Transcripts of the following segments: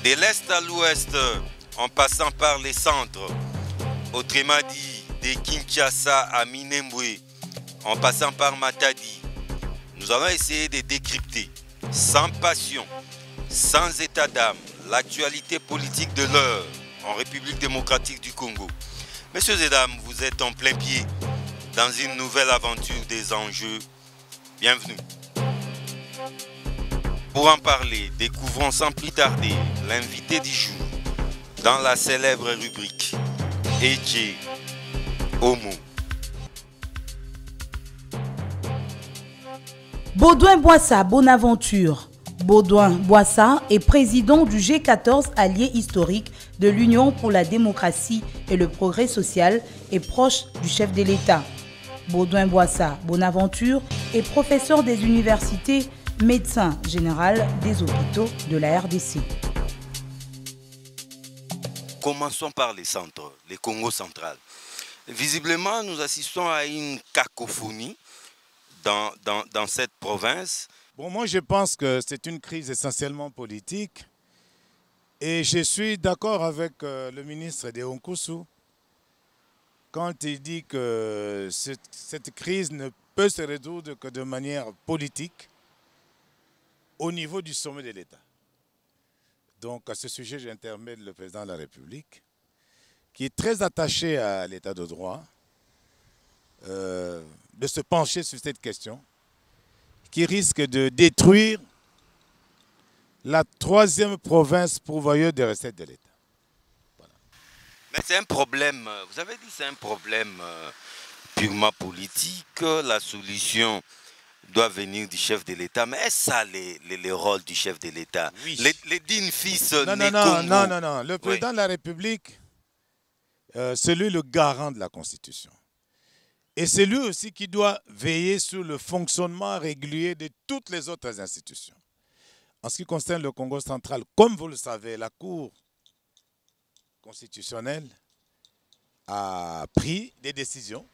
De l'est à l'ouest, en passant par les centres, autrement dit, de Kinshasa à Minembwe, en passant par Matadi, nous allons essayer de décrypter, sans passion, sans état d'âme, l'actualité politique de l'heure en République démocratique du Congo. Messieurs et dames, vous êtes en plein pied dans une nouvelle aventure des enjeux. Bienvenue. Pour en parler, découvrons sans plus tarder l'invité du jour dans la célèbre rubrique Eche Homo. Baudouin Boissa Bonaventure. Baudouin Boissa est président du G14 allié historique de l'Union pour la démocratie et le progrès social et proche du chef de l'État. Baudouin Boissa Bonaventure est professeur des universités, médecin général des hôpitaux de la RDC. Commençons par les centres, les Congo central. Visiblement, nous assistons à une cacophonie dans cette province. Bon, moi, je pense que c'est une crise essentiellement politique. Et je suis d'accord avec le ministre de Nkusu quand il dit que cette crise ne peut se résoudre que de manière politique au niveau du sommet de l'État. Donc, à ce sujet, j'intermède le président de la République, qui est très attaché à l'État de droit, de se pencher sur cette question, qui risque de détruire la troisième province pourvoyeuse des recettes de l'État. Voilà. Mais c'est un problème, vous avez dit c'est un problème purement politique, la solution doit venir du chef de l'État. Mais est-ce ça le rôle du chef de l'État? Oui. Les dignes fils non. Le président de la République, c'est lui le garant de la Constitution. Et c'est lui aussi qui doit veiller sur le fonctionnement régulier de toutes les autres institutions. En ce qui concerne le Congo central, comme vous le savez, la Cour constitutionnelle a pris des décisions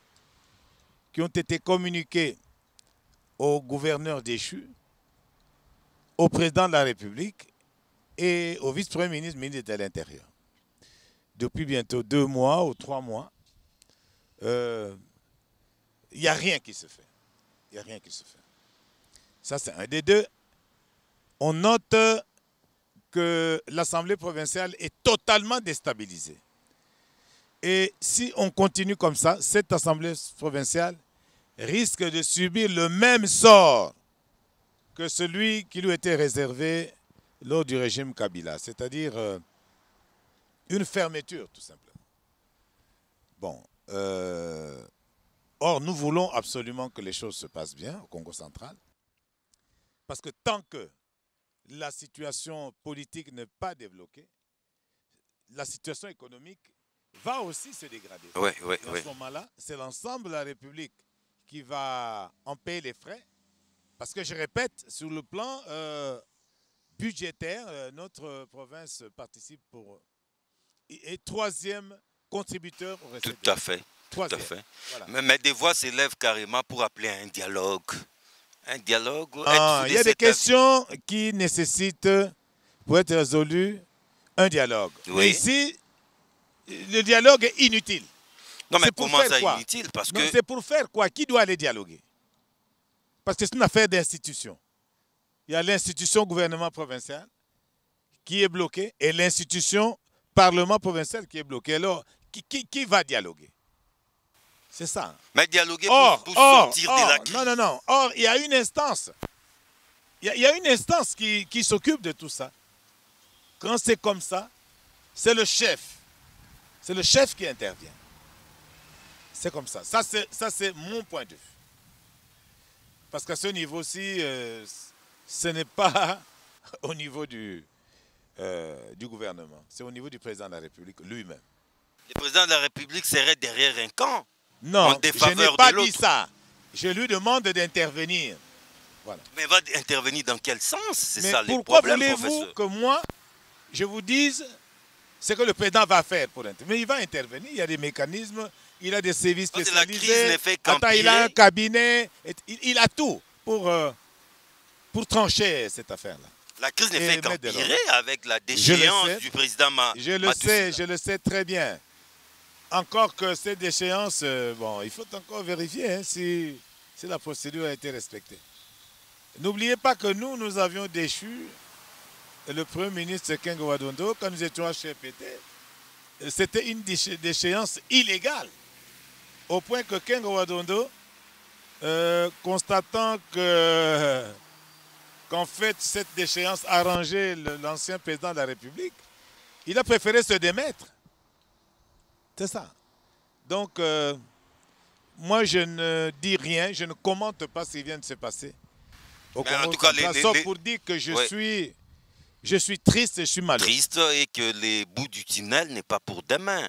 qui ont été communiquées au gouverneur déchu, au président de la République et au vice-premier ministre, ministre de l'Intérieur. Depuis bientôt 2 mois ou 3 mois, il n'y a rien qui se fait. Il n'y a rien qui se fait. Ça, c'est un des deux. On note que l'Assemblée provinciale est totalement déstabilisée. Et si on continue comme ça, cette Assemblée provinciale risque de subir le même sort que celui qui lui était réservé lors du régime Kabila, c'est-à-dire une fermeture, tout simplement. Bon, or, nous voulons absolument que les choses se passent bien au Congo central, parce que tant que la situation politique n'est pas débloquée, la situation économique va aussi se dégrader. Oui. À ce moment-là, c'est l'ensemble de la République qui va en payer les frais. Parce que je répète, sur le plan budgétaire, notre province participe pour et troisième contributeur au recettes. Tout à fait. Troisième. Tout à fait. Voilà. Mais des voix s'élèvent carrément pour appeler à un dialogue. Un dialogue. Il y a des questions qui nécessitent, pour être résolues, un dialogue. Oui. Mais ici, le dialogue est inutile. Non, mais comment ça quoi? inutile? Parce Non, que c'est pour faire quoi? Qui doit aller dialoguer? Parce que c'est une affaire d'institution. Il y a l'institution gouvernement provincial qui est bloquée et l'institution parlement provincial qui est bloquée. Alors, qui va dialoguer? C'est ça. Mais dialoguer pour sortir de la crise. Non. Or, il y a une instance. Il y a une instance qui s'occupe de tout ça. Quand c'est comme ça, c'est le chef. C'est le chef qui intervient. C'est comme ça. Ça, c'est mon point de vue. Parce qu'à ce niveau-ci, ce n'est pas au niveau du gouvernement. C'est au niveau du président de la République lui-même. Le président de la République serait derrière un camp. Non, je n'ai pas dit ça. Je lui demande d'intervenir. Voilà. Mais va intervenir dans quel sens? C'est ça les pourquoi problèmes, voulez-vous professeur. que moi, je vous dise ce que le président va faire pour intervenir? Mais il va intervenir, il y a des mécanismes, il a des services spécialisés. La crise ne fait qu'empirer. Attends, il a un cabinet, il a tout pour trancher cette affaire-là. La crise ne fait qu'empirer avec la déchéance du président Je le sais très bien. Encore que cette déchéance, bon, il faut encore vérifier si la procédure a été respectée. N'oubliez pas que nous avions déchu le Premier ministre Ken Gwadondo quand nous étions à CHPT. C'était une déchéance illégale. Au point que Ken Gwadondo, constatant qu'en fait cette déchéance arrangeait l'ancien président de la République, il a préféré se démettre. C'est ça. Donc, moi je ne dis rien, je ne commente pas ce qui vient de se passer. En tout cas, sauf pour dire que je suis triste et je suis malheureux. Triste et que les bouts du tunnel n'est pas pour demain.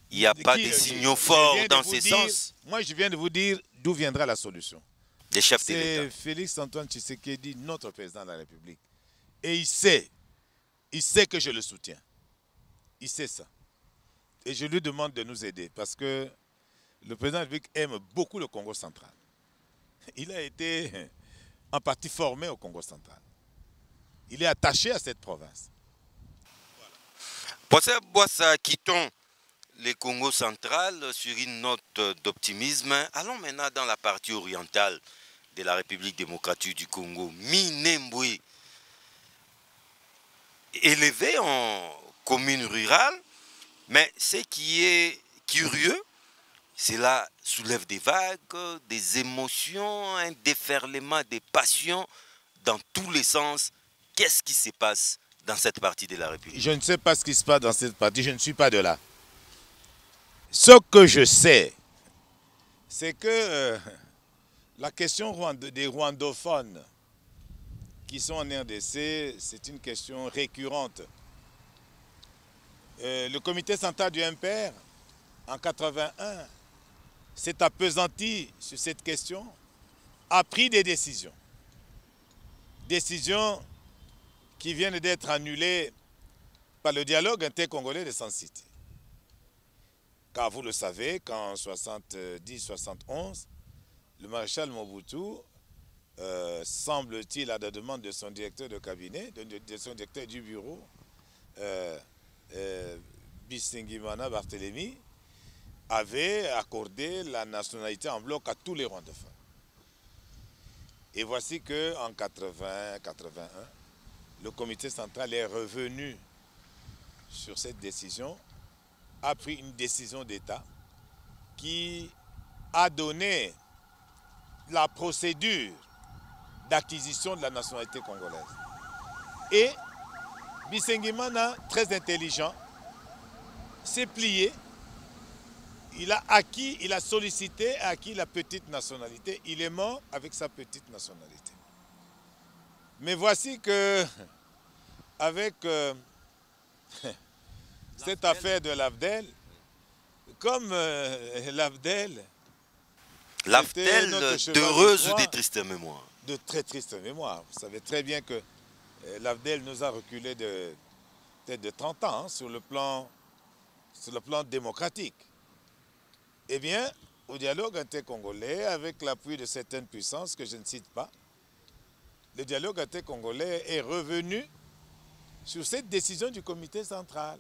Il n'y a pas de signaux forts dans ces sens. Moi, je viens de vous dire d'où viendra la solution. Les chefs de l'État. C'est Félix-Antoine Tshisekedi, notre président de la République. Et il sait que je le soutiens. Il sait ça. Et je lui demande de nous aider parce que le président de la République aime beaucoup le Congo central. Il a été en partie formé au Congo central. Il est attaché à cette province. Voilà. Boissa, quittons le Congo central sur une note d'optimisme. Allons maintenant dans la partie orientale de la République démocratique du Congo, Minembwe. Élevé en commune rurale, mais ce qui est curieux, cela soulève des vagues, des émotions, un déferlement, des passions dans tous les sens. Qu'est-ce qui se passe dans cette partie de la République? Je ne sais pas ce qui se passe dans cette partie, je ne suis pas de là. Ce que je sais, c'est que la question des rwandophones qui sont en RDC, c'est une question récurrente. Le comité central du MPR, en 1981, s'est appesanti sur cette question, a pris des décisions. Décisions qui viennent d'être annulées par le dialogue intercongolais de San City. Car vous le savez, qu'en 70-71, le maréchal Mobutu, semble-t-il à la demande de son directeur de cabinet, de son directeur du bureau, Bisengimana Barthélemy, avait accordé la nationalité en bloc à tous les rwandophones. Et voici qu'en 80-81, le comité central est revenu sur cette décision, a pris une décision d'État qui a donné la procédure d'acquisition de la nationalité congolaise. Et Bisengimana, très intelligent, s'est plié. Il a acquis, il a sollicité, acquis la petite nationalité. Il est mort avec sa petite nationalité. Mais voici que, avec cette affaire de l'Afdel, comme l'Afdel d'heureuse ou de triste mémoire? De très triste mémoire. Vous savez très bien que l'Afdel nous a reculé peut-être de 30 ans sur le plan démocratique. Eh bien, au dialogue intercongolais, avec l'appui de certaines puissances que je ne cite pas, le dialogue intercongolais est revenu sur cette décision du comité central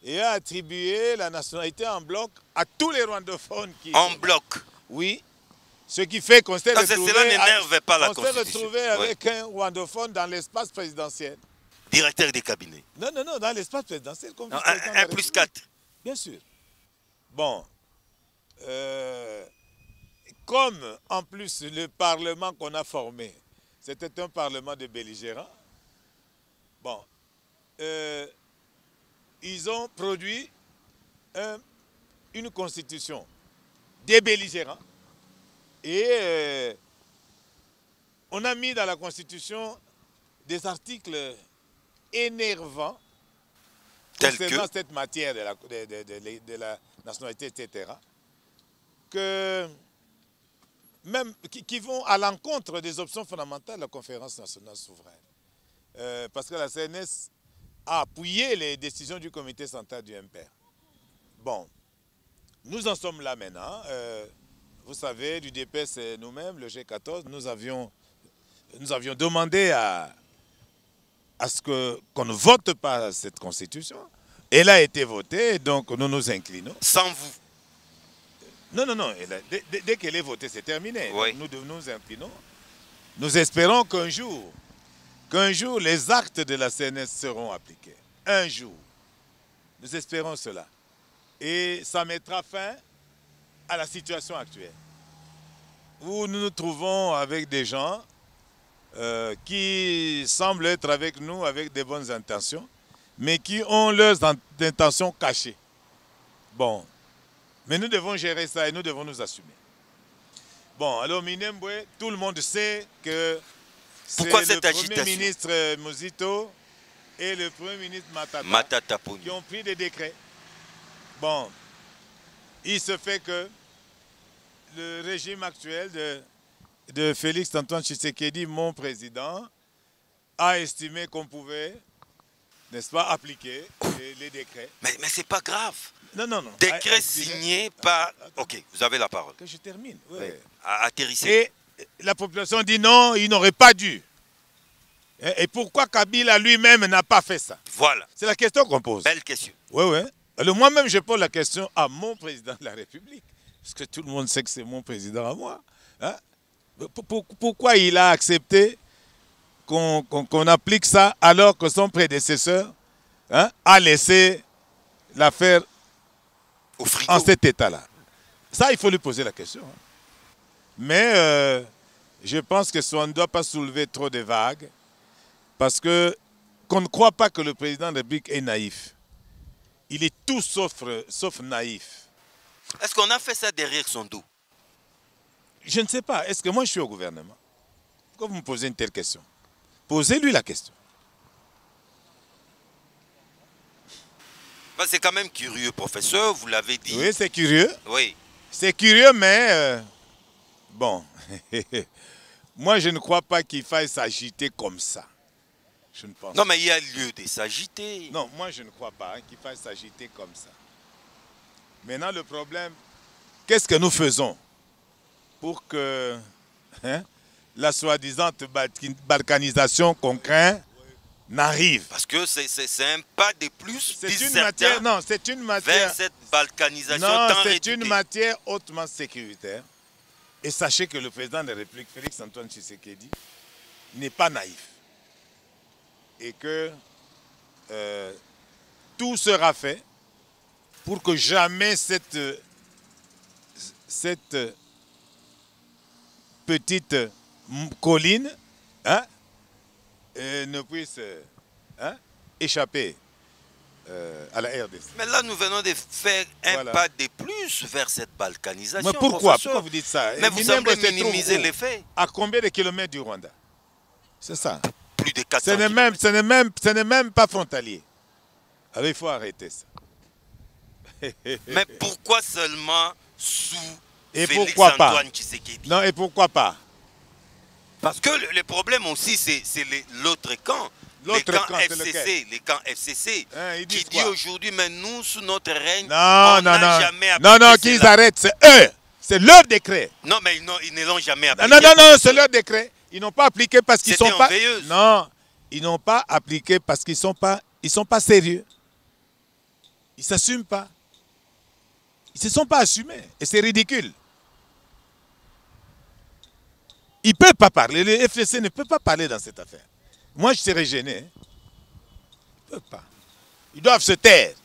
et a attribué la nationalité en bloc à tous les rwandophones qui... En bloc? Oui. Ce qui fait qu'on s'est retrouvé avec un rwandophone dans l'espace présidentiel. Directeur des cabinets? Non, dans l'espace présidentiel. Comme 1+4. Bien sûr. Bon. Comme en plus le Parlement qu'on a formé, c'était un Parlement de belligérants, bon, ils ont produit une constitution des belligérants et on a mis dans la constitution des articles énervants concernant cette matière de la nationalité, etc., que même qui vont à l'encontre des options fondamentales de la conférence nationale souveraine. Parce que la CNS a appuyé les décisions du comité central du MPR. Bon, nous en sommes là maintenant. Vous savez, l'UDPS et nous-mêmes, le G14, nous avions demandé à ce qu'on ne vote pas cette constitution. Elle a été votée, donc nous nous inclinons. Sans vous? Non, non, non. Dès qu'elle est votée, c'est terminé. Oui. Nous nous inclinons. Nous espérons qu'un jour, les actes de la CNS seront appliqués. Un jour. Nous espérons cela. Et ça mettra fin à la situation actuelle, où nous nous trouvons avec des gens qui semblent être avec nous avec des bonnes intentions, mais qui ont leurs intentions cachées. Bon, mais nous devons gérer ça et nous devons nous assumer. Bon, alors Minembwe, tout le monde sait que c'est le Premier ministre Muzito et le Premier ministre Matata qui ont pris des décrets. Bon, il se fait que le régime actuel de Félix Antoine Tshisekedi, mon président, a estimé qu'on pouvait, n'est-ce pas, appliquer les décrets. Mais c'est pas grave. Non, non, non. Décret signé par... Ok, vous avez la parole. Que je termine. Oui. Atterrissez. Et la population dit non, il n'aurait pas dû. Et pourquoi Kabila lui-même n'a pas fait ça? Voilà. C'est la question qu'on pose. Belle question. Oui, oui. Alors moi-même, je pose la question à mon président de la République. Parce que tout le monde sait que c'est mon président à moi. Hein? Pourquoi il a accepté qu'on applique ça alors que son prédécesseur a laissé l'affaire en cet état-là? Ça, il faut lui poser la question. Hein. Mais je pense que ça ne doit pas soulever trop de vagues parce qu'on ne croit pas que le président de la République est naïf. Il est tout sauf naïf. Est-ce qu'on a fait ça derrière son dos? Je ne sais pas. Est-ce que moi je suis au gouvernement? Pourquoi vous me posez une telle question? Posez-lui la question. Ben, c'est quand même curieux, professeur, vous l'avez dit. Oui, c'est curieux. Oui. C'est curieux, mais bon. Moi, je ne crois pas qu'il faille s'agiter comme ça. Je ne pense non, mais il y a lieu de s'agiter. Non, moi, je ne crois pas qu'il faille s'agiter comme ça. Maintenant, le problème, qu'est-ce que nous faisons pour que la soi-disant balkanisation qu'on craint n'arrive? Parce que c'est un pas de plus. C'est une matière, non, c'est une matière. Vers cette balkanisation non, tant c'est une réduite. matière hautement sécuritaire. Et sachez que le président de la République, Félix Antoine Tshisekedi, n'est pas naïf. Et que tout sera fait pour que jamais cette petite colline ne puisse échapper à la RDC. Mais là, nous venons de faire un pas de plus vers cette balkanisation. Mais pourquoi vous dites ça? Mais vous semblez minimiser les faits. À combien de kilomètres du Rwanda? C'est ça. Plus de 400 Ce n'est même pas frontalier. Alors il faut arrêter ça. Mais pourquoi seulement sous et Félix pourquoi Antoine pas? Tshisekedi? Non, et pourquoi pas? Parce que le problème aussi, c'est l'autre camp. Les camps FCC, qui dit aujourd'hui, mais nous, sous notre règne, on n'a jamais appliqué. Non, qu'ils arrêtent, c'est eux. C'est leur décret. Non, mais ils ne l'ont jamais appliqué. Non, c'est leur décret. Ils n'ont pas appliqué parce qu'ils sont pas... veilleuse. Non, ils n'ont pas appliqué parce qu'ils sont pas sérieux. Ils ne s'assument pas. Ils ne se sont pas assumés. Et c'est ridicule. Ils ne peuvent pas parler. Le FCC ne peut pas parler dans cette affaire. Moi, je serais gêné. Ils ne peuvent pas. Ils doivent se taire.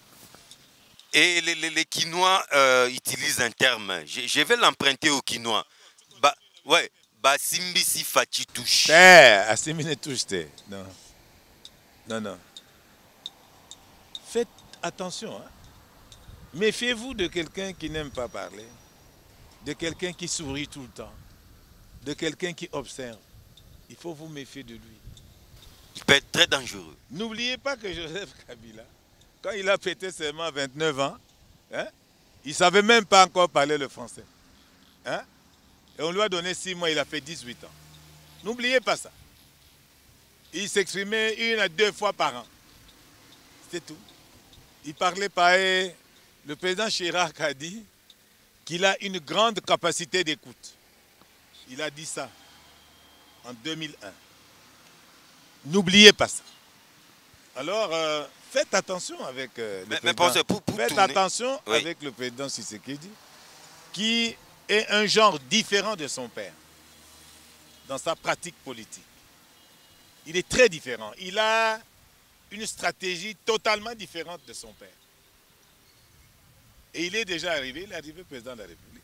Et les Quinois utilisent un terme. Je vais l'emprunter aux Quinois. Ouais. Simbisi Fachi touche. Assimine touche. Non. Faites attention. Hein. Méfiez-vous de quelqu'un qui n'aime pas parler. De quelqu'un qui sourit tout le temps. De quelqu'un qui observe. Il faut vous méfier de lui. Il peut être très dangereux. N'oubliez pas que Joseph Kabila, quand il a fêté seulement 29 ans, il ne savait même pas encore parler le français. Et on lui a donné 6 mois, il a fait 18 ans. N'oubliez pas ça. Il s'exprimait 1 à 2 fois par an. C'est tout. Il parlait pareil. Le président Chirac a dit qu'il a une grande capacité d'écoute. Il a dit ça en 2001. N'oubliez pas ça. Alors, faites attention avec le président. Faites attention avec le président Tshisekedi, qui est un genre différent de son père dans sa pratique politique. Il est très différent. Il a une stratégie totalement différente de son père. Et il est déjà arrivé, il est arrivé président de la République.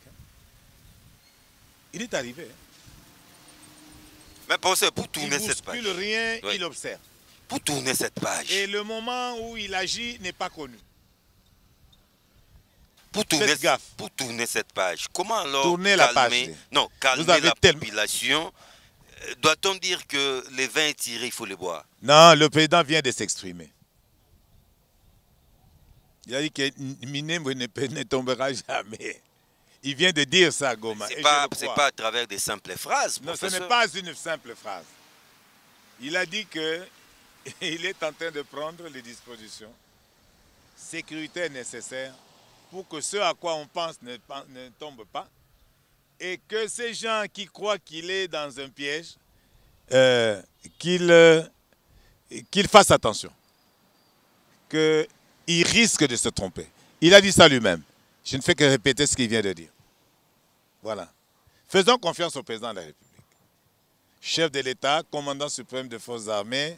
Il est arrivé. Mais professeur, pour tourner cette page. Il ne bouscule rien, il observe. Pour tourner cette page. Et le moment où il agit n'est pas connu. Pour tourner cette page, comment alors tourner calmer la population? Doit-on dire que les vins tirés, il faut les boire? Non, le président vient de s'exprimer. Il a dit que Minembwe ne tombera jamais. Il vient de dire ça à Goma. Ce n'est pas à travers des simples phrases. Non, ce n'est pas une simple phrase. Il a dit qu'il est en train de prendre les dispositions sécuritaires nécessaires pour que ce à quoi on pense ne tombe pas. Et que ces gens qui croient qu'il est dans un piège, qu'ils fassent attention. Qu'il risque de se tromper. Il a dit ça lui-même. Je ne fais que répéter ce qu'il vient de dire. Voilà. Faisons confiance au président de la République. Chef de l'État, commandant suprême des forces armées,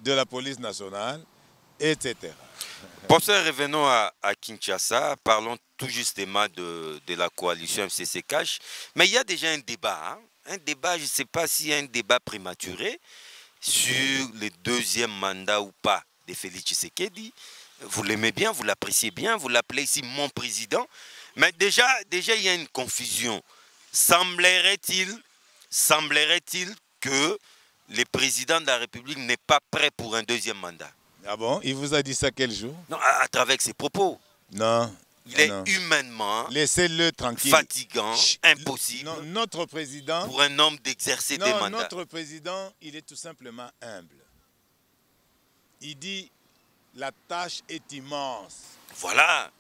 de la police nationale, etc. Professeur, revenons à Kinshasa. Parlons tout justement de la coalition FCC-CACH. Mais il y a déjà un débat. Un débat, je ne sais pas s'il y a un débat prématuré sur le deuxième mandat ou pas de Félix Tshisekedi. Vous l'aimez bien, vous l'appréciez bien, vous l'appelez ici mon président. Mais déjà, il y a une confusion. Semblerait-il que le président de la République n'est pas prêt pour un deuxième mandat? Ah bon? Il vous a dit ça quel jour? Non, à travers ses propos. Non. Il est humainement laissez-le tranquille. Fatigant, impossible non, notre président, pour un homme d'exercer des mandats. Notre président, il est tout simplement humble. Il dit, la tâche est immense. Voilà.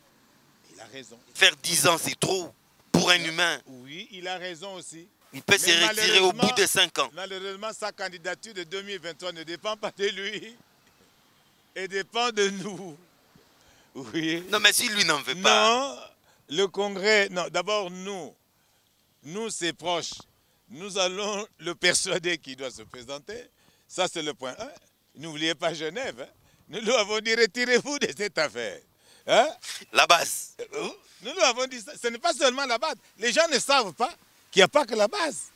Il a raison. Faire 10 ans, c'est trop pour un humain. Oui, il a raison aussi. Il peut se retirer au bout de 5 ans. Malheureusement, sa candidature de 2023 ne dépend pas de lui. Elle dépend de nous. Oui. Non, mais si lui n'en veut pas. Non, le Congrès, non, d'abord nous c'est proche. Nous allons le persuader qu'il doit se présenter. Ça, c'est le point 1. N'oubliez pas Genève. Hein. Nous lui avons dit, retirez-vous de cette affaire. Hein? La base. Nous lui avons dit ça. Ce n'est pas seulement la base. Les gens ne savent pas qu'il n'y a pas que la base.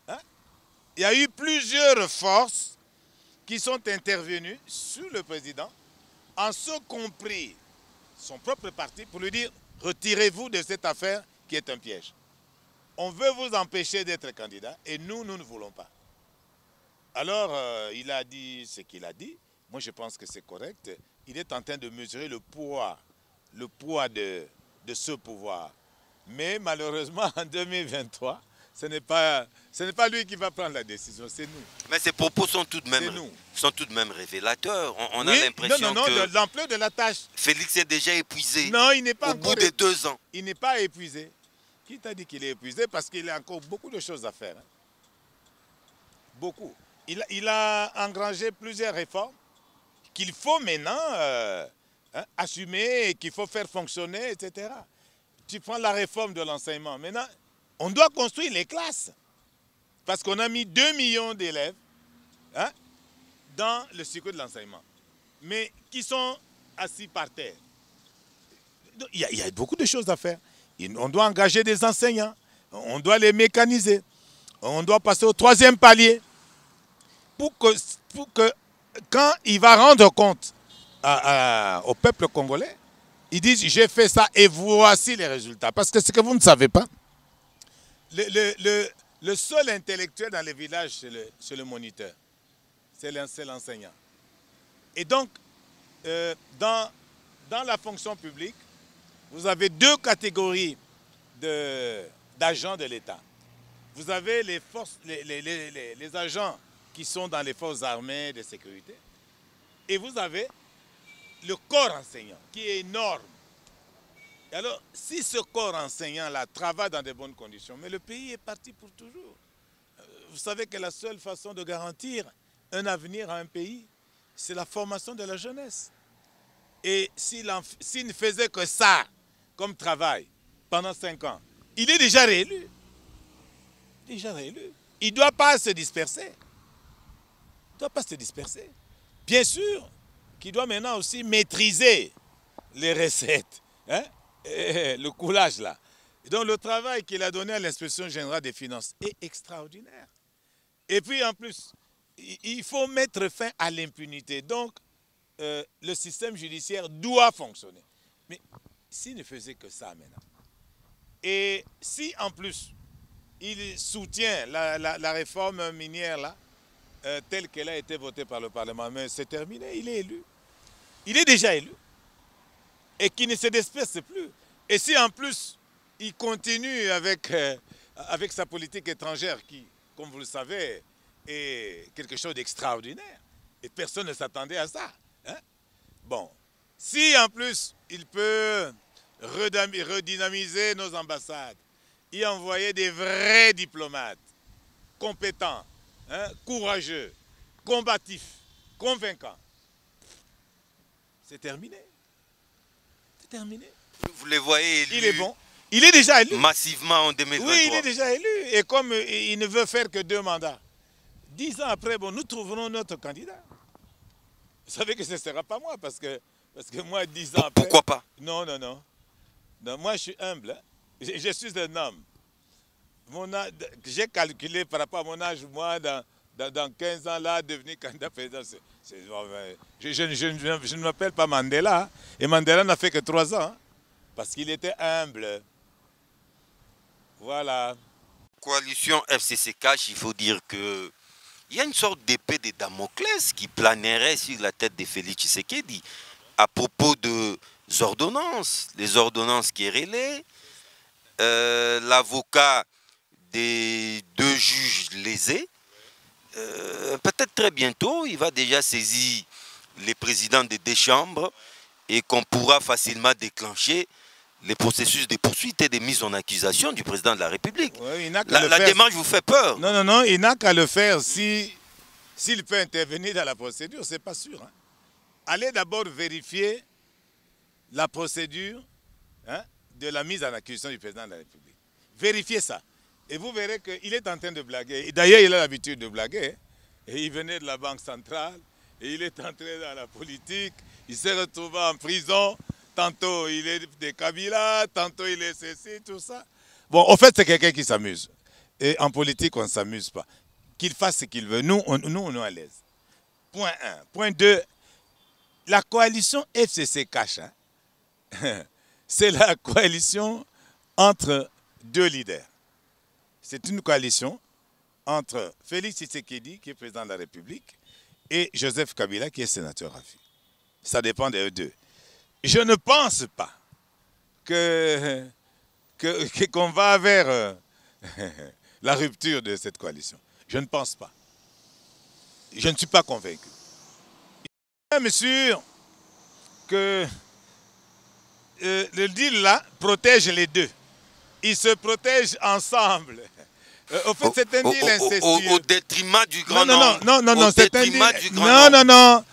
Hein? Il y a eu plusieurs forces qui sont intervenues sur le président, en ce compris son propre parti, pour lui dire, retirez-vous de cette affaire qui est un piège. On veut vous empêcher d'être candidat et nous ne voulons pas. Alors, il a dit ce qu'il a dit. Moi, je pense que c'est correct. Il est en train de mesurer le poids de ce pouvoir. Mais malheureusement, en 2023, ce n'est pas lui qui va prendre la décision, c'est nous. Mais ces propos sont tout de même révélateurs. On a l'impression que de l'ampleur de la tâche. Félix est déjà épuisé. Non, il n'est pas au bout de 2 ans. Il n'est pas épuisé. Qui t'a dit qu'il est épuisé? Parce qu'il a encore beaucoup de choses à faire. Hein. Beaucoup. Il a engrangé plusieurs réformes qu'il faut maintenant assumer, qu'il faut faire fonctionner, etc. Tu prends la réforme de l'enseignement. Maintenant, on doit construire les classes. Parce qu'on a mis 2 millions d'élèves dans le cycle de l'enseignement. Mais qui sont assis par terre. Il y a beaucoup de choses à faire. On doit engager des enseignants. On doit les mécaniser. On doit passer au 3e palier. Pour que quand il va rendre compte au peuple congolais, il dit, j'ai fait ça et voici les résultats. Parce que ce que vous ne savez pas, le seul intellectuel dans les villages, c'est le moniteur. C'est l'enseignant. Et donc, dans la fonction publique, vous avez 2 catégories d'agents de l'État. vous avez les forces, les agents qui sont dans les forces armées de sécurité, et vous avez le corps enseignant qui est énorme. Et alors, si ce corps enseignant-là travaille dans de bonnes conditions, mais le pays est parti pour toujours. Vous savez que la seule façon de garantir un avenir à un pays, c'est la formation de la jeunesse. Et s'il ne faisait que ça comme travail pendant 5 ans, il est déjà réélu. Déjà réélu. Il ne doit pas se disperser. Il ne doit pas se disperser. Bien sûr qu'il doit maintenant aussi maîtriser les recettes, hein, et le coulage là. Et donc le travail qu'il a donné à l'Inspection générale des finances est extraordinaire. Et puis en plus, il faut mettre fin à l'impunité. Donc le système judiciaire doit fonctionner. Mais s'il ne faisait que ça maintenant, et si en plus il soutient la réforme minière là, telle qu'elle a été votée par le Parlement, mais c'est terminé, il est élu. Il est déjà élu. Et qui ne se disperse plus. Et si en plus il continue avec sa politique étrangère qui, comme vous le savez, est quelque chose d'extraordinaire, et personne ne s'attendait à ça. Hein? Bon, si en plus il peut redynamiser nos ambassades, y envoyer des vrais diplomates, compétents, hein, courageux, combatifs, convaincants, c'est terminé. C'est terminé. Vous les voyez élus. Il est bon. Il est déjà élu. Massivement en 2023. Oui, il est déjà élu. Et comme il ne veut faire que 2 mandats, 10 ans après, bon, nous trouverons notre candidat. Vous savez que ce ne sera pas moi, parce que moi, 10 ans après... Pourquoi pas? Non. Non, moi, je suis humble. Hein. Je suis un homme. J'ai calculé par rapport à mon âge, moi, dans 15 ans, là, devenir candidat président. Je ne m'appelle pas Mandela. Hein. Et Mandela n'a fait que 3 ans. Hein, parce qu'il était humble. Voilà. Coalition FCC Cash, il faut dire que il y a une sorte d'épée de Damoclès qui planerait sur la tête de Félix Tshisekedi à propos des ordonnances. Les ordonnances qui relaient, l'avocat des 2 juges lésés. Peut-être très bientôt, il va déjà saisir les présidents des 2 chambres et qu'on pourra facilement déclencher les processus de poursuite et de mise en accusation du président de la République. Oui, la démarche vous fait peur? Non, il n'a qu'à le faire s'il peut intervenir dans la procédure, c'est pas sûr. Hein. Allez d'abord vérifier la procédure, hein, de la mise en accusation du président de la République. Vérifiez ça. Et vous verrez qu'il est en train de blaguer. D'ailleurs, il a l'habitude de blaguer. Et il venait de la Banque centrale. Et il est entré dans la politique. Il s'est retrouvé en prison. Tantôt, il est de Kabila. Tantôt, il est ceci, tout ça. Bon, en fait, c'est quelqu'un qui s'amuse. Et en politique, on ne s'amuse pas. Qu'il fasse ce qu'il veut. Nous, on est à l'aise. Point 1. Point 2. La coalition FCC Cash, hein, c'est la coalition entre 2 leaders. C'est une coalition entre Félix Tshisekedi, qui est président de la République, et Joseph Kabila, qui est sénateur à vie. Ça dépend des deux. Je ne pense pas qu'on va vers la rupture de cette coalition. Je ne pense pas. Je ne suis pas convaincu. Je suis même sûr que le deal là protège les deux. Ils se protègent ensemble. Au fait, c'est un deal incestueux. Au détriment du grand nombre. Non, c'est un deal. Non.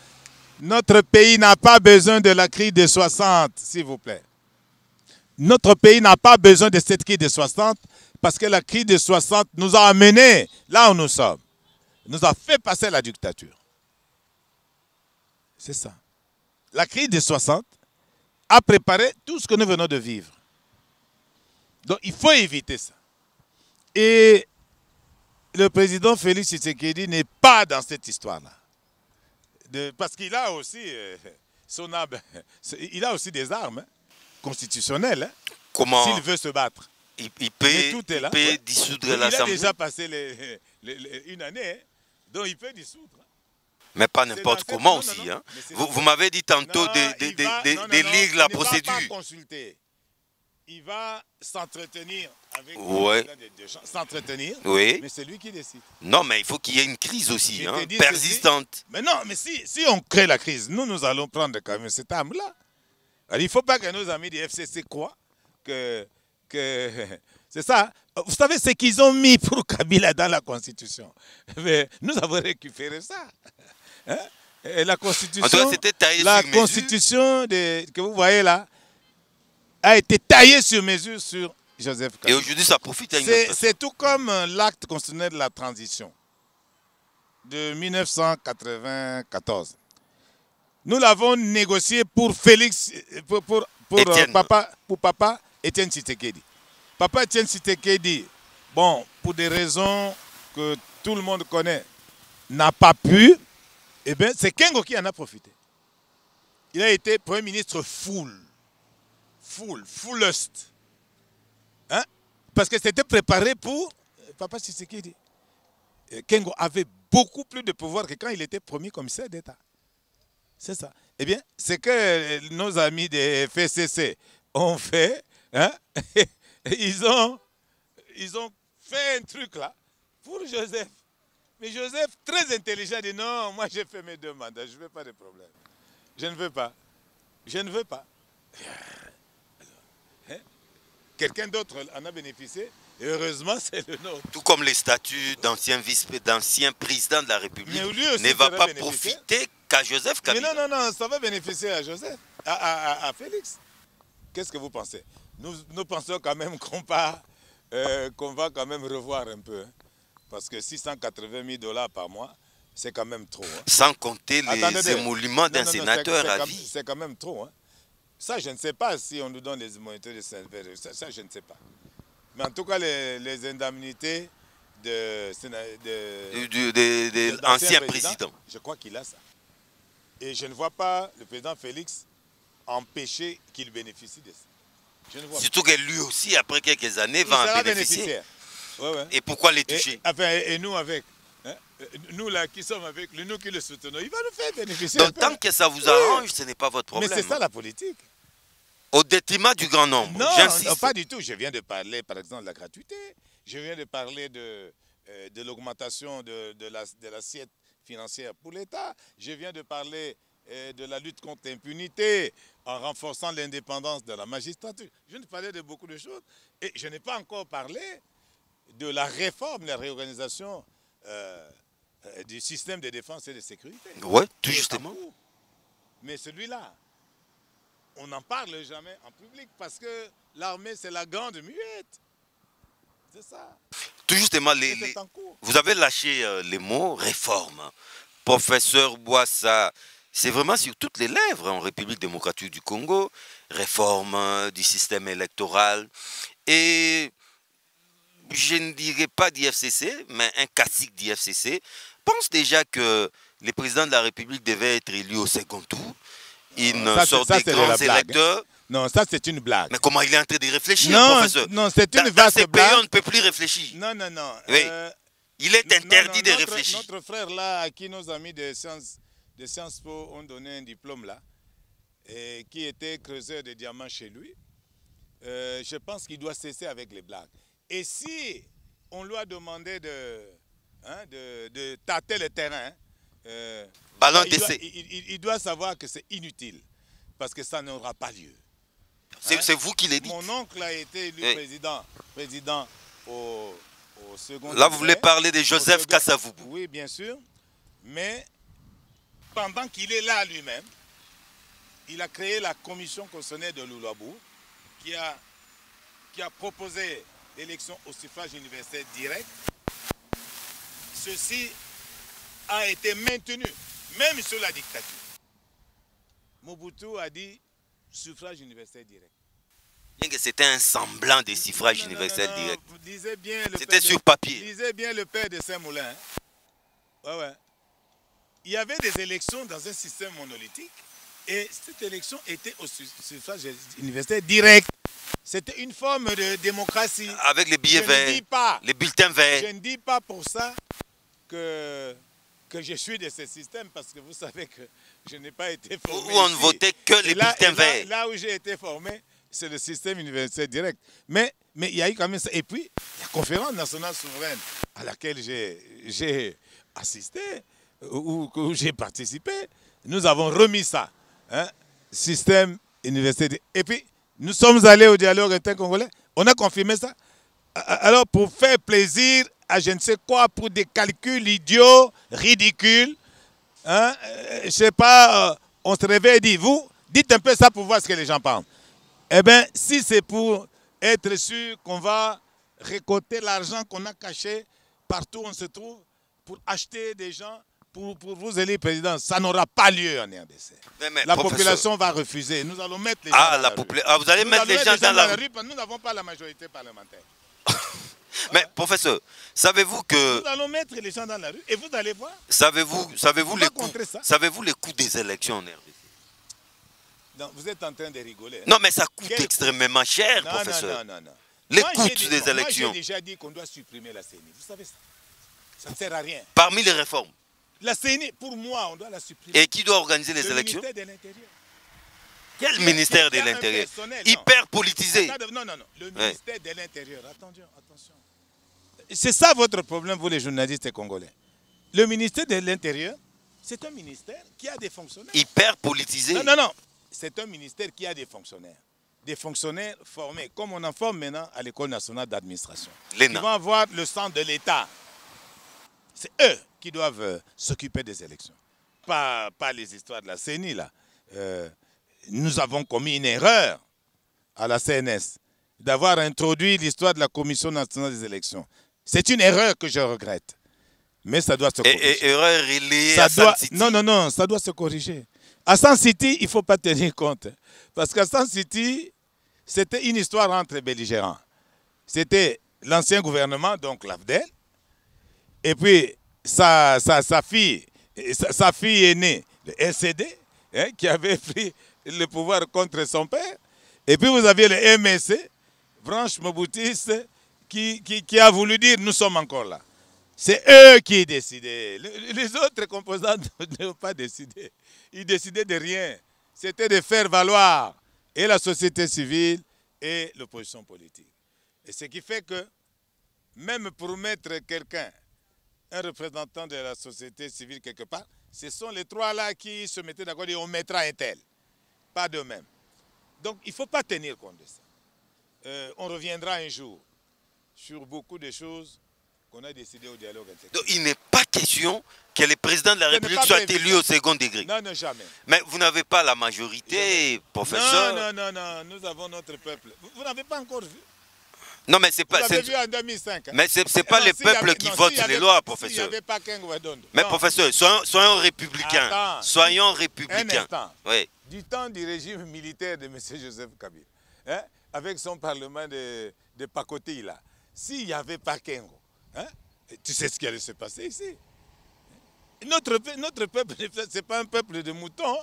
Notre pays n'a pas besoin de la crise de 60, s'il vous plaît. Notre pays n'a pas besoin de cette crise de 60 parce que la crise de 60 nous a amenés là où nous sommes. Nous a fait passer la dictature. C'est ça. La crise de 60 a préparé tout ce que nous venons de vivre. Donc il faut éviter ça. Et le président Félix Tshisekedi n'est pas dans cette histoire-là. Parce qu'il a aussi son âme, il a aussi des armes, hein, constitutionnelles, hein, comment s'il veut se battre. Il peut dissoudre l'Assemblée. Il a déjà passé une année, hein, donc il peut dissoudre. Mais pas n'importe comment aussi. Non, hein. Vous m'avez dit tantôt d'élire la procédure. il va s'entretenir avec Ouais. le président des deux chambres. S'entretenir, Oui. mais c'est lui qui décide. Non, mais il faut qu'il y ait une crise aussi, Je hein, te dis persistante. Mais non, mais si on crée la crise, nous allons prendre quand même cette arme-là. Il ne faut pas que nos amis du FCC croient que c'est ça. Vous savez ce qu'ils ont mis pour Kabila dans la Constitution. Mais nous avons récupéré ça. Hein? Et la Constitution, En tout cas, c'était taillé la sur mesure. Constitution que vous voyez là a été taillée sur mesure sur Joseph Et Kabila. aujourd'hui, ça profite à une autre personne. C'est tout comme l'acte constitutionnel de la transition de 1994. Nous l'avons négocié pour Félix, pour papa Étienne Tshisekedi. Papa Étienne Tshisekedi, bon, pour des raisons que tout le monde connaît, n'a pas pu. Eh bien, c'est Kengo qui en a profité. Il a été Premier ministre fullest. Hein? Parce que c'était préparé pour Papa Tshisekedi. Kengo avait beaucoup plus de pouvoir que quand il était premier commissaire d'État. C'est ça. Eh bien, c'est que nos amis des FCC ont fait. Hein? Ils ont fait un truc là pour Joseph. Mais Joseph, très intelligent, dit non, moi j'ai fait mes 2 mandats, je ne veux pas de problème. Je ne veux pas. Je ne veux pas. Hein? Quelqu'un d'autre en a bénéficié, et heureusement c'est le nôtre. Tout comme les statuts d'anciens présidents de la République Mais lui aussi ne va pas bénéficier. profiter qu'à Joseph Kabila. Mais non, ça va bénéficier à Joseph, à Félix. Qu'est-ce que vous pensez? Nous pensons quand même qu'on va quand même revoir un peu. Hein. Parce que 680 000 $ par mois, c'est quand même trop. Hein. Sans compter les émoluments d'un sénateur à vie. C'est quand même trop. Hein. Ça, je ne sais pas si on nous donne les immunités de sénateur. Ça, je ne sais pas. Mais en tout cas, les indemnités d'anciens présidents. Je crois qu'il a ça. Et je ne vois pas le président Félix empêcher qu'il bénéficie de ça. Je ne vois Surtout que lui aussi, après quelques années, va en bénéficier. Ouais. Et pourquoi les toucher? Et nous avec, hein, nous là qui sommes avec lui, nous qui le soutenons, il va nous faire bénéficier. Donc tant que ça vous arrange, ce n'est pas votre problème. Mais c'est ça la politique. Au détriment du grand nombre, non, pas du tout. Je viens de parler par exemple de la gratuité. Je viens de parler de l'augmentation de l'assiette financière pour l'État. Je viens de parler de la lutte contre l'impunité en renforçant l'indépendance de la magistrature. Je viens de parler de beaucoup de choses. Et je n'ai pas encore parlé de la réforme, la réorganisation du système de défense et de sécurité. Oui, tout justement. Mais celui-là, on n'en parle jamais en public parce que l'armée, c'est la grande muette. C'est ça. Tout justement, vous avez lâché les mots réforme. Professeur Boissa, c'est vraiment sur toutes les lèvres en République démocratique du Congo. Réforme du système électoral. Et je ne dirais pas d'IFCC, mais un cacique d'IFCC pense déjà que les présidents de la République devaient être élus au second tour. Une sorte de grands électeurs. Non, ça c'est une blague. Mais comment il est en train de réfléchir, non, professeur? Non, c'est une vaste blague. Dans ces pays, blague. on ne peut plus réfléchir. Non. Oui. Il est interdit de réfléchir. Notre frère là, à qui nos amis de Sciences Po ont donné un diplôme là, et qui était creuseur de diamants chez lui, je pense qu'il doit cesser avec les blagues. Et si on lui a demandé de tâter le terrain, ballon d'essai. Il doit savoir que c'est inutile, parce que ça n'aura pas lieu. C'est vous qui l'avez dit. Mon oncle a été élu président au second. Là, vous voulez parler de Joseph Kasavubu. Oui, bien sûr. Mais pendant qu'il est là lui-même, il a créé la commission constitutionnelle de Lulabou qui a proposé l'élection au suffrage universel direct. Ceci a été maintenu, même sous la dictature. Mobutu a dit suffrage universel direct. Bien que c'était un semblant de suffrage universel direct. C'était sur papier. Lisez bien le père de Saint-Moulin. Hein? Ouais. Il y avait des élections dans un système monolithique et cette élection était au suffrage universel direct. C'était une forme de démocratie. Avec les billets verts, les bulletins verts. Je ne dis pas pour ça que je suis de ce système parce que vous savez que je n'ai pas été formé. Où on ne votait que les bulletins verts. Là où j'ai été formé, c'est le système universitaire direct. Mais il y a eu quand même ça. Et puis, la conférence nationale souveraine à laquelle j'ai assisté, où j'ai participé, nous avons remis ça. Hein, système universitaire. Et puis, nous sommes allés au dialogue intercongolais. On a confirmé ça. Alors, pour faire plaisir à je ne sais quoi, pour des calculs idiots, ridicules, hein, je ne sais pas, on se réveille et dit, vous, dites un peu ça pour voir ce que les gens pensent. Eh bien, si c'est pour être sûr qu'on va récolter l'argent qu'on a caché partout où on se trouve, pour acheter des gens, pour vous élire président, ça n'aura pas lieu en RDC. Mais, la professeur, population va refuser. Nous allons mettre les gens dans la rue. Vous allez mettre les gens dans la rue. Nous n'avons pas la majorité parlementaire. Mais professeur, savez-vous que... Nous allons mettre les gens dans la rue et vous allez voir. Savez-vous les coûts des élections en RDC? Non, vous êtes en train de rigoler. Hein? Non, mais ça coûte extrêmement cher, professeur. Non. Les coûts des élections. Moi, j'ai déjà dit qu'on doit supprimer la CENI. Vous savez ça? Ça ne sert à rien. Parmi les réformes. La CENI, pour moi, on doit la supprimer. Et qui doit organiser les élections? Le ministère de l'Intérieur. Quel ministère de l'Intérieur? Hyper politisé. Non. Le ministère de l'Intérieur. Attention. C'est ça votre problème, vous les journalistes congolais. Le ministère de l'Intérieur, c'est un ministère qui a des fonctionnaires. Hyper politisé? Non. C'est un ministère qui a des fonctionnaires. Des fonctionnaires formés, comme on en forme maintenant à l'École nationale d'administration. Ils vont avoir le sang de l'État. C'est eux qui doivent s'occuper des élections. Pas les histoires de la CENI, là. Nous avons commis une erreur à la CNS d'avoir introduit l'histoire de la Commission nationale des élections. C'est une erreur que je regrette. Mais ça doit se corriger. Et erreur liée à Sun City? Non, ça doit se corriger. À Sun City, il ne faut pas tenir compte. Parce qu'à Sun City, c'était une histoire entre belligérants. C'était l'ancien gouvernement, donc l'AFDEL, et puis sa fille aînée, le LCD, hein, qui avait pris le pouvoir contre son père. Et puis vous aviez le MSC, branche moboutiste, qui a voulu dire nous sommes encore là. C'est eux qui décidaient. Les autres composants n'ont pas décidé. Ils décidaient de rien. C'était de faire valoir et la société civile et l'opposition politique. Et ce qui fait que même pour mettre quelqu'un, un représentant de la société civile quelque part, ce sont les trois là qui se mettaient d'accord et on mettra un tel. Pas d'eux-mêmes. Donc il ne faut pas tenir compte de ça. On reviendra un jour sur beaucoup de choses qu'on a décidé au dialogue intérieur. Donc il n'est pas question que le président de la République soit élu au second degré. Non, jamais. Mais vous n'avez pas la majorité, professeur. Non, nous avons notre peuple. Vous n'avez pas encore vu? Non, mais c'est pas... Vous l'avez vu en 2005. Hein? Mais c'est pas le peuple qui vote les lois, professeur. Mais professeur, soyons républicains. Attends, soyons républicains. Un instant. Oui. Du temps du régime militaire de M. Joseph Kabila, hein, avec son parlement de pacotille là, s'il n'y avait pas Kengo, hein, tu sais ce qui allait se passer ici. Notre peuple, ce n'est pas un peuple de moutons.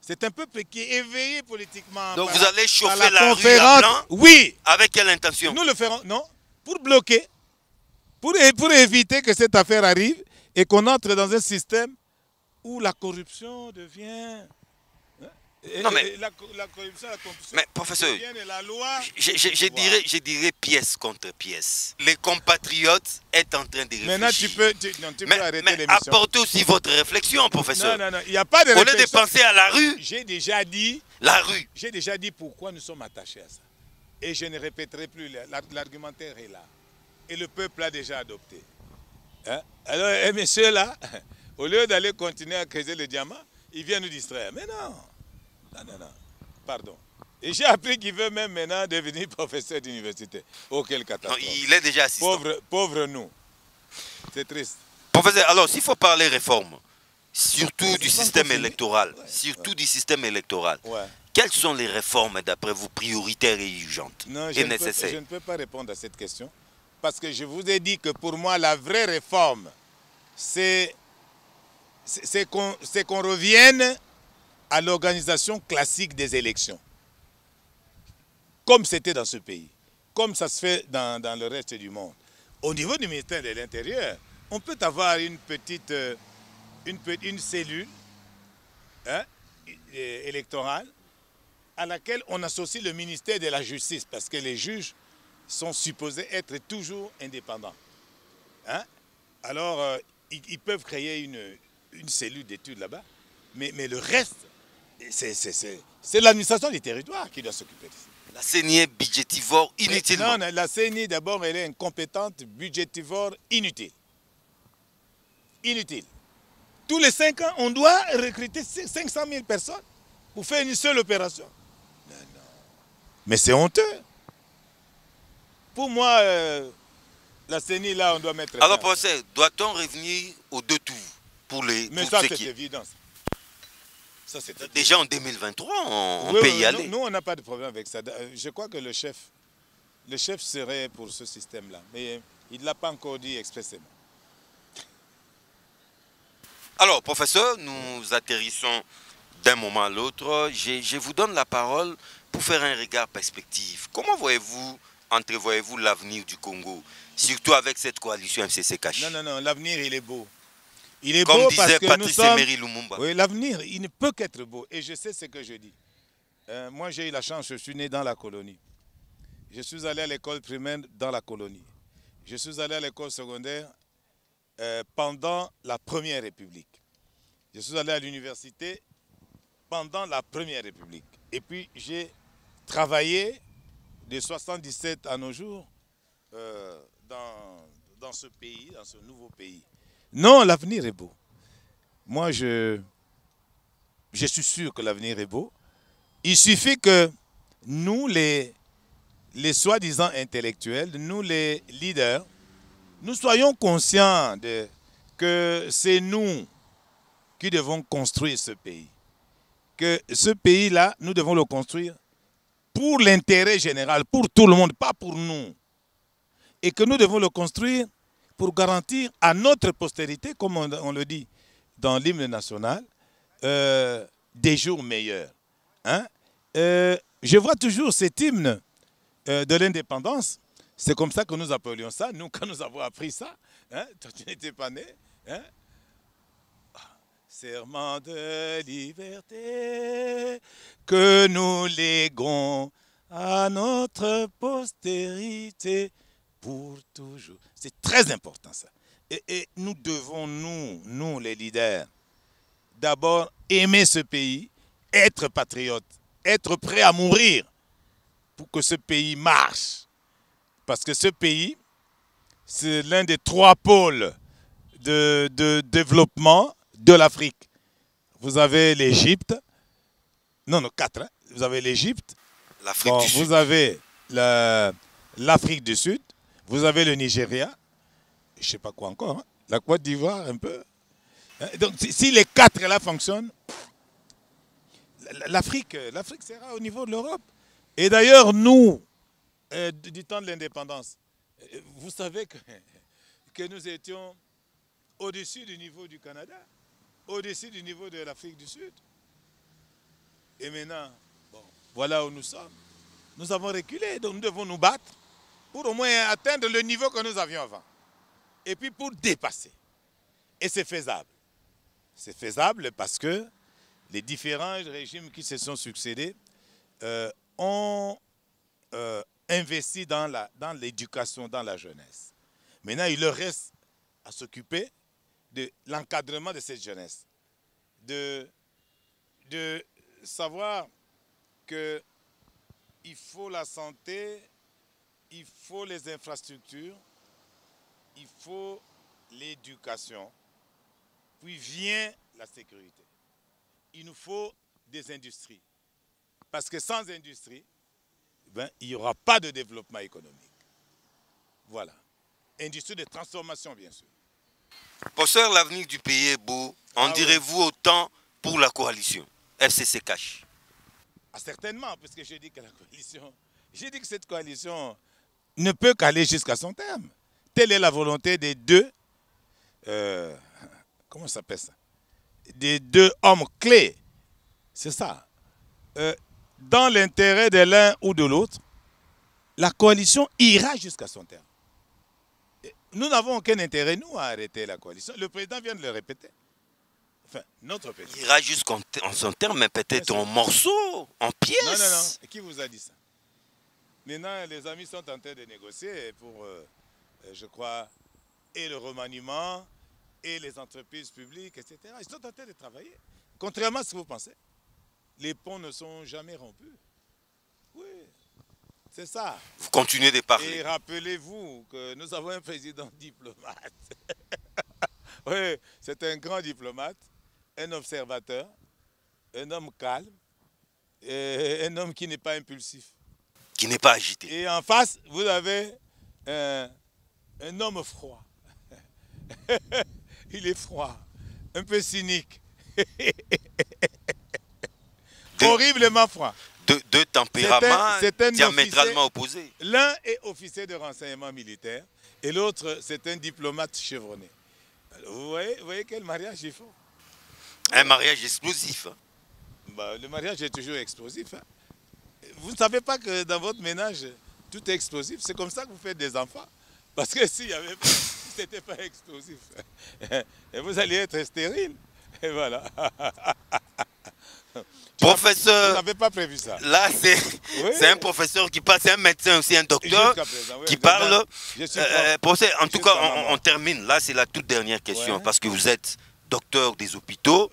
C'est un peuple qui est éveillé politiquement. Donc vous allez chauffer la rue à blanc? Oui. Avec quelle intention? Nous le ferons, non, pour bloquer, pour éviter que cette affaire arrive et qu'on entre dans un système où la corruption devient... Non, mais, la corruption, la corruption. Mais professeur, la loi, je dirais pièce contre pièce. Les compatriotes sont en train de réfléchir. Maintenant, tu peux arrêter l'émission. Mais apportez aussi votre réflexion, professeur. Non, il n'y a pas de réflexion. Au lieu de penser à la rue, j'ai déjà dit... La rue. J'ai déjà dit pourquoi nous sommes attachés à ça. Et je ne répéterai plus, l'argumentaire est là. Et le peuple a déjà adopté. Hein? Alors, messieurs là, au lieu d'aller continuer à creuser le diamant, il vient nous distraire. Mais non. Non. Pardon. Et j'ai appris qu'il veut même maintenant devenir professeur d'université. Oh, quelle catastrophe. Non, il est déjà assistant. Pauvre nous. C'est triste. Professeur, alors s'il faut parler réforme, surtout du système électoral, quelles sont les réformes d'après vous prioritaires et urgentes et nécessaires? Je ne peux pas répondre à cette question. Parce que je vous ai dit que pour moi, la vraie réforme, c'est qu'on revienne à l'organisation classique des élections, comme c'était dans ce pays, comme ça se fait dans le reste du monde. Au niveau du ministère de l'Intérieur, on peut avoir une cellule, hein, électorale à laquelle on associe le ministère de la Justice, parce que les juges sont supposés être toujours indépendants. Hein? Alors, ils peuvent créer une cellule d'études là-bas, mais le reste, c'est l'administration du territoire qui doit s'occuper de ça. La CENI est budgétivore inutilement. Non, la CENI, d'abord, elle est incompétente, budgétivore, inutile. Inutile. Tous les 5 ans, on doit recruter 500 000 personnes pour faire une seule opération. Non. Mais c'est honteux. Pour moi, la CENI, là, on doit mettre... Alors, professeur, doit-on revenir aux deux tours pour les... Mais ça, c'est évident. Déjà en 2023, on peut y aller. Nous, on n'a pas de problème avec ça. Je crois que le chef serait pour ce système-là. Mais il ne l'a pas encore dit expressément. Alors, professeur, nous atterrissons d'un moment à l'autre. Je vous donne la parole pour faire un regard perspective. Comment entrevoyez-vous l'avenir du Congo, surtout avec cette coalition FCC-Cash? Non, l'avenir, il est beau. Il est Comme beau disait parce que Patrice Emery Lumumba. Oui, l'avenir, il ne peut qu'être beau. Et je sais ce que je dis. Moi, j'ai eu la chance, je suis né dans la colonie. Je suis allé à l'école primaire dans la colonie. Je suis allé à l'école secondaire pendant la Première République. Je suis allé à l'université pendant la Première République. Et puis, j'ai travaillé de 1977 à nos jours dans ce pays, dans ce nouveau pays. Non, l'avenir est beau. Moi, je suis sûr que l'avenir est beau. Il suffit que nous, les soi-disant intellectuels, nous, les leaders, nous soyons conscients que c'est nous qui devons construire ce pays. Que ce pays-là, nous devons le construire pour l'intérêt général, pour tout le monde, pas pour nous. Et que nous devons le construire pour garantir à notre postérité, comme on le dit dans l'hymne national, des jours meilleurs. Hein? Je vois toujours cet hymne de l'indépendance. C'est comme ça que nous appelions ça. Nous, quand nous avons appris ça, hein, toi, tu n'étais pas né. Hein? Serment de liberté que nous léguons à notre postérité pour toujours. C'est très important ça. Et nous devons, nous les leaders, d'abord aimer ce pays, être patriotes, être prêts à mourir pour que ce pays marche. Parce que ce pays, c'est l'un des 3 pôles de développement de l'Afrique. Vous avez l'Égypte, non, 4, hein. Vous avez l'Égypte, vous avez l'Afrique du Sud, vous avez le Nigeria, je ne sais pas quoi encore, hein, la Côte d'Ivoire un peu. Donc si les 4 là fonctionnent, l'Afrique sera au niveau de l'Europe. Et d'ailleurs, nous, du temps de l'indépendance, vous savez que nous étions au-dessus du niveau du Canada, au-dessus du niveau de l'Afrique du Sud. Et maintenant, bon, voilà où nous sommes. Nous avons reculé, donc nous devons nous battre pour au moins atteindre le niveau que nous avions avant. Et puis pour dépasser. Et c'est faisable. C'est faisable parce que les différents régimes qui se sont succédés ont investi dans l'éducation, dans la jeunesse. Maintenant, il leur reste à s'occuper de l'encadrement de cette jeunesse. De savoir qu'il faut la santé, il faut les infrastructures, il faut l'éducation, puis vient la sécurité. Il nous faut des industries. Parce que sans industrie, il n'y aura pas de développement économique. Voilà. Industrie de transformation, bien sûr. Professeur, l'avenir du pays est beau. En direz-vous autant pour la coalition FCC-Cash? Certainement, parce que j'ai dit que cette coalition ne peut qu'aller jusqu'à son terme. Telle est la volonté des deux, comment ça s'appelle ça? Des 2 hommes clés. C'est ça. Dans l'intérêt de l'un ou de l'autre, la coalition ira jusqu'à son terme. Nous n'avons aucun intérêt, nous, à arrêter la coalition. Le président vient de le répéter. Enfin, notre pays. Il ira jusqu'en son terme, mais peut-être en morceaux, en pièces. Non, non, non. Qui vous a dit ça? Maintenant, les amis sont en train de négocier pour, je crois, et le remaniement, et les entreprises publiques, etc. Ils sont en train de travailler. Contrairement à ce que vous pensez, les ponts ne sont jamais rompus. Oui, c'est ça. Vous continuez de parler. Et rappelez-vous que nous avons un président diplomate. Oui, c'est un grand diplomate, un observateur, un homme calme, et un homme qui n'est pas impulsif. Qui n'est pas agité. Et en face, vous avez un homme froid. Il est froid, un peu cynique. Horriblement froid. Deux tempéraments diamétralement opposés. L'un est officier de renseignement militaire et l'autre, c'est un diplomate chevronné. Vous voyez quel mariage il faut? Un mariage explosif. Hein. Bah, le mariage est toujours explosif. Hein. Vous ne savez pas que dans votre ménage, tout est explosif. C'est comme ça que vous faites des enfants. Parce que s'il y avait, c'était pas explosif. Et vous alliez être stérile. Et voilà. Professeur, vous n'avez pas prévu ça. Là, c'est un professeur qui parle, c'est un médecin aussi, un docteur qui parle. Professeur, en tout cas, on termine. Là, c'est la toute dernière question parce que vous êtes docteur des hôpitaux.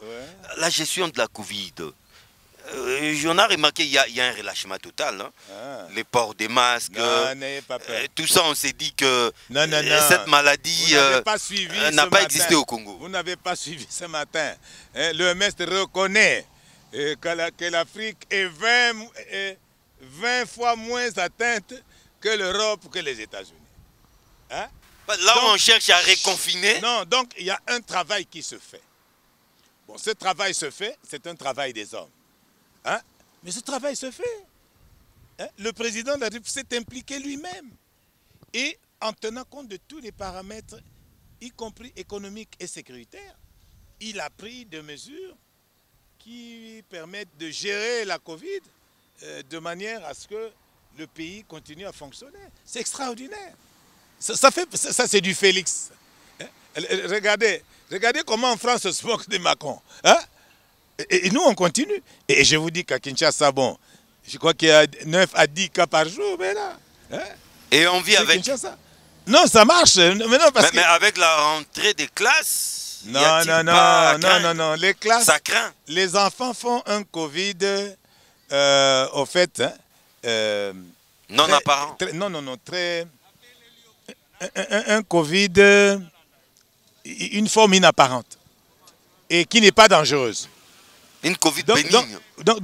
La gestion de la Covid. J'en ai remarqué, il y a un relâchement total. Hein. Les ports des masques, tout ça, on s'est dit que cette maladie n'a pas existé au Congo. Vous n'avez pas suivi ce matin. Le MEST reconnaît que l'Afrique est 20 fois moins atteinte que l'Europe, que les États-Unis. Hein? Là où on cherche à réconfiner. Non, donc il y a un travail qui se fait. Bon, ce travail se fait, c'est un travail des hommes. Hein? Mais ce travail se fait. Hein? Le président de la République s'est impliqué lui-même. Et en tenant compte de tous les paramètres, y compris économiques et sécuritaires, il a pris des mesures qui permettent de gérer la Covid de manière à ce que le pays continue à fonctionner. C'est extraordinaire. Ça c'est du Félix. Hein? Regardez comment en France on se moque de Macron. Hein? Et nous, on continue. Et je vous dis qu'à Kinshasa, bon, je crois qu'il y a 9 à 10 cas par jour, mais là. Hein? Et on vit avec... Kinshasa. Non, ça marche. Mais avec la rentrée des classes... Non. Les classes, ça craint. Les enfants font un Covid, au fait, non apparent. Un Covid, une forme inapparente et qui n'est pas dangereuse. Une Covid bénigne. Donc,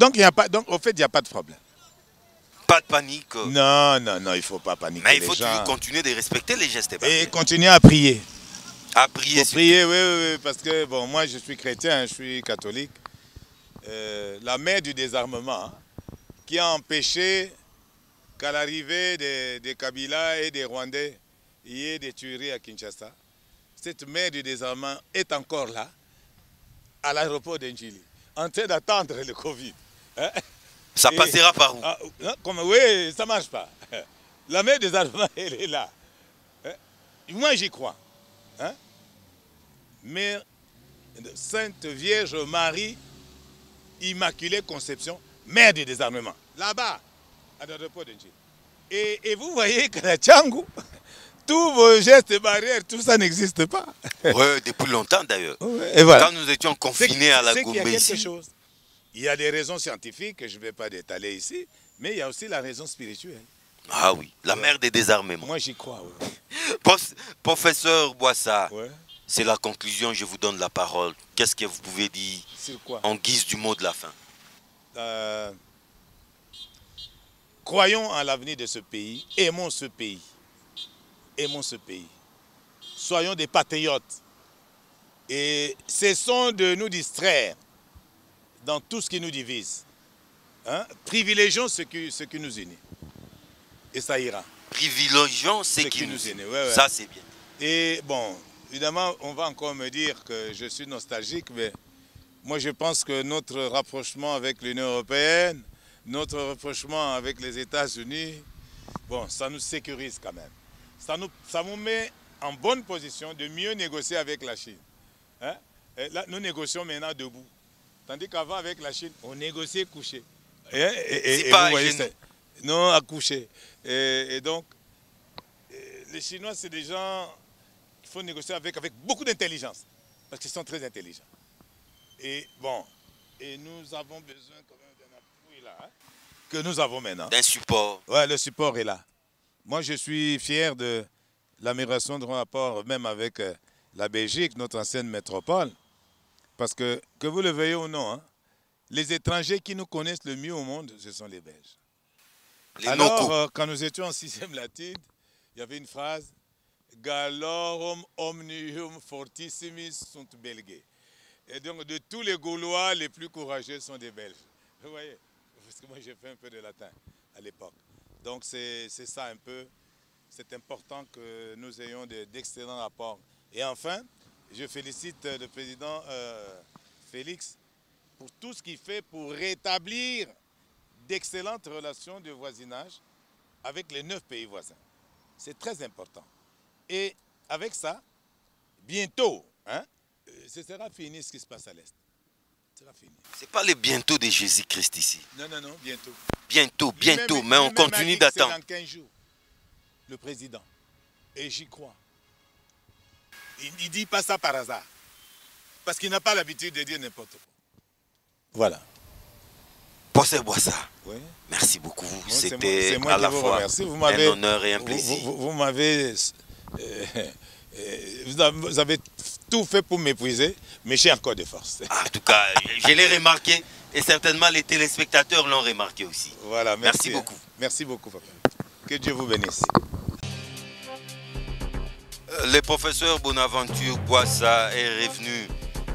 au fait, il n'y a pas de problème. Pas de panique. Non, il ne faut pas paniquer. Mais il faut toujours continuer de respecter les gestes. Et continuer à prier. À prier. Oui, parce que bon, moi je suis chrétien, je suis catholique. La mère du désarmement, qui a empêché qu'à l'arrivée des Kabila et des Rwandais, il y ait des tueries à Kinshasa. Cette mère du désarmement est encore là, à l'aéroport d'Ndjili, en train d'attendre le Covid. Hein? Ça passera par où? Oui, ça ne marche pas. La mère du désarmement, elle est là. Hein? Moi j'y crois. Hein? Mère Sainte Vierge Marie, Immaculée Conception, mère du désarmement, là-bas, à l'aéroport d'Ndjili. Et vous voyez que la Tchangou, tous vos gestes barrières, tout ça n'existe pas. Oui, depuis longtemps d'ailleurs. Et voilà. Quand nous étions confinés à la Goumbésie. Il y a des raisons scientifiques que je ne vais pas détailler ici, mais il y a aussi la raison spirituelle. Ah oui, la mère des désarmements. Moi j'y crois. Oui. Professeur Boissa. Ouais. C'est la conclusion, je vous donne la parole. Qu'est-ce que vous pouvez dire en guise du mot de la fin? Croyons en l'avenir de ce pays, aimons ce pays. Aimons ce pays. Soyons des patriotes. Et cessons de nous distraire dans tout ce qui nous divise. Hein? Privilégions ce qui nous unit. Et ça ira. Privilégions ce qui nous unit. Ouais. Ça, c'est bien. Et bon... Évidemment, on va encore me dire que je suis nostalgique, mais moi je pense que notre rapprochement avec l'Union européenne, notre rapprochement avec les États-Unis, bon, ça nous sécurise quand même. Ça nous met en bonne position de mieux négocier avec la Chine. Hein? Et là, nous négocions maintenant debout. Tandis qu'avant, avec la Chine, on négociait couché. Et pas vous voyez, gênant. non, à coucher. Et donc, les Chinois, c'est des gens qu'il faut négocier avec beaucoup d'intelligence. Parce qu'ils sont très intelligents. Et bon, et nous avons besoin quand même d'un appui là, hein, que nous avons maintenant. D'un support. Ouais, le support est là. Moi, je suis fier de l'amélioration de nos rapports, même avec la Belgique, notre ancienne métropole. Parce que vous le veuillez ou non, hein, les étrangers qui nous connaissent le mieux au monde, ce sont les Belges. Les Alors, locaux. quand nous étions en 6e latine, il y avait une phrase « Gallorum omnium fortissimis sunt Belgae ». Et donc, de tous les Gaulois, les plus courageux sont des Belges. Vous voyez, parce que moi, j'ai fait un peu de latin à l'époque. Donc, c'est ça un peu. C'est important que nous ayons d'excellents rapports. Et enfin, je félicite le président Félix pour tout ce qu'il fait pour rétablir d'excellentes relations de voisinage avec les 9 pays voisins. C'est très important. Et avec ça, bientôt, hein, ce sera fini ce qui se passe à l'Est. Ce sera fini. C'est pas le bientôt de Jésus-Christ ici. Non, non, non, bientôt. Bientôt, bientôt, Lui-même, mais on lui-même a continue dit que c'est d'attendre. dans 15 jours, le président. Et j'y crois. Il ne dit pas ça par hasard. Parce qu'il n'a pas l'habitude de dire n'importe quoi. Voilà. Posé Boissa, Oui. merci beaucoup. Bon, C'était moi à qui la vous fois remercie. un honneur et un plaisir. Vous m'avez... vous avez tout fait pour m'épuiser, mais j'ai encore de force. En tout cas, je l'ai remarqué et certainement les téléspectateurs l'ont remarqué aussi. Voilà, Merci merci beaucoup. Merci beaucoup, papa. Que Dieu vous bénisse. Le professeur Bonaventure Boissa est revenu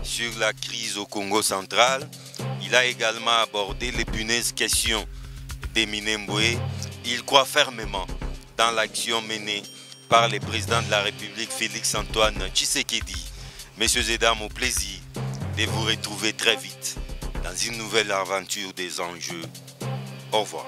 sur la crise au Congo central. Il a également abordé l'épineuse question des Minembwe. Il croit fermement dans l'action menée par le président de la République Félix-Antoine Tshisekedi. Messieurs et dames, au plaisir de vous retrouver très vite dans une nouvelle aventure des enjeux. Au revoir.